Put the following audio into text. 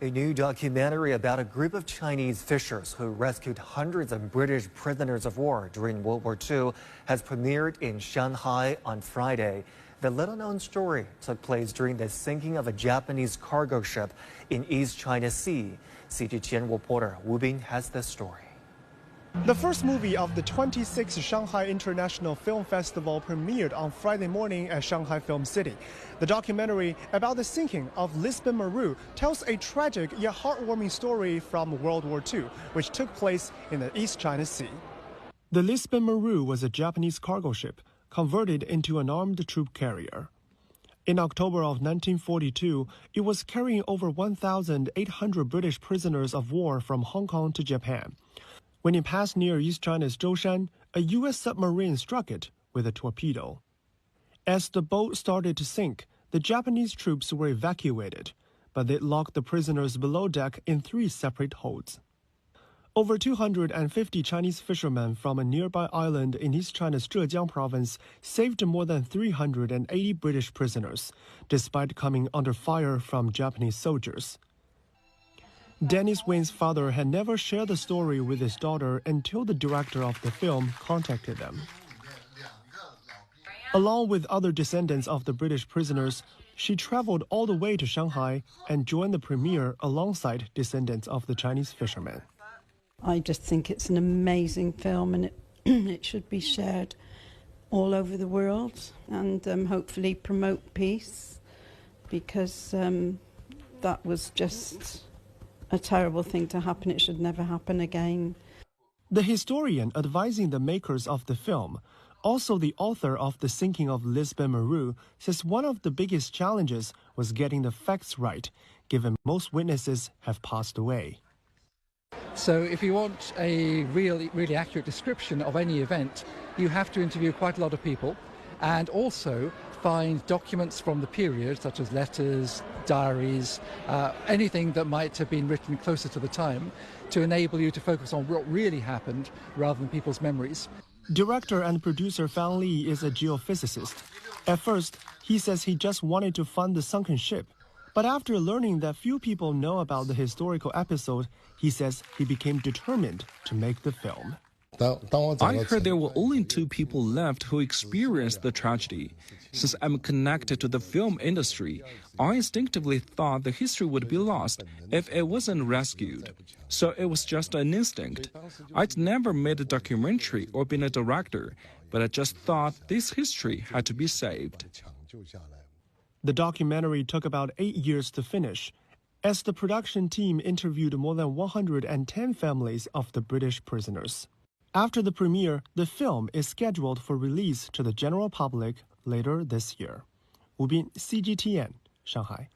A new documentary about a group of Chinese fishers who rescued hundreds of British prisoners of war during World War II has premiered in Shanghai on Friday. The little-known story took place during the sinking of a Japanese cargo ship in East China Sea. CGTN reporter Wu Bin has the story. The first movie of the 26th Shanghai International Film Festival premiered on Friday morning at Shanghai Film City. The documentary about the sinking of Lisbon Maru tells a tragic yet heartwarming story from World War II, which took place in the East China Sea. The Lisbon Maru was a Japanese cargo ship converted into an armed troop carrier. In October of 1942, it was carrying over 1,800 British prisoners of war from Hong Kong to Japan. When it passed near East China's Zhoushan, a U.S. submarine struck it with a torpedo. As the boat started to sink, the Japanese troops were evacuated, but they locked the prisoners below deck in 3 separate holds. Over 250 Chinese fishermen from a nearby island in East China's Zhejiang province saved more than 380 British prisoners, despite coming under fire from Japanese soldiers. Denise Wynne's father had never shared the story with his daughter until the director of the film contacted them. Along with other descendants of the British prisoners, she traveled all the way to Shanghai and joined the premiere alongside descendants of the Chinese fishermen. I just think it's an amazing film, and it should be shared all over the world and hopefully promote peace, because that was just a terrible thing to happen. It should never happen again. The historian advising the makers of the film, also the author of The Sinking of Lisbon Maru, says one of the biggest challenges was getting the facts right, given most witnesses have passed away. So if you want a really accurate description of any event, you have to interview quite a lot of people and also find documents from the period, such as letters, diaries, anything that might have been written closer to the time, to enable you to focus on what really happened rather than people's memories. Director and producer Fan Li is a geophysicist. At first, he says he just wanted to fund the sunken ship. But after learning that few people know about the historical episode, he says he became determined to make the film. I heard there were only 2 people left who experienced the tragedy. Since I'm connected to the film industry, I instinctively thought the history would be lost if it wasn't rescued. So it was just an instinct. I'd never made a documentary or been a director, but I just thought this history had to be saved. The documentary took about 8 years to finish, as the production team interviewed more than 110 families of the British prisoners. After the premiere, the film is scheduled for release to the general public later this year. Wu Bin, CGTN, Shanghai.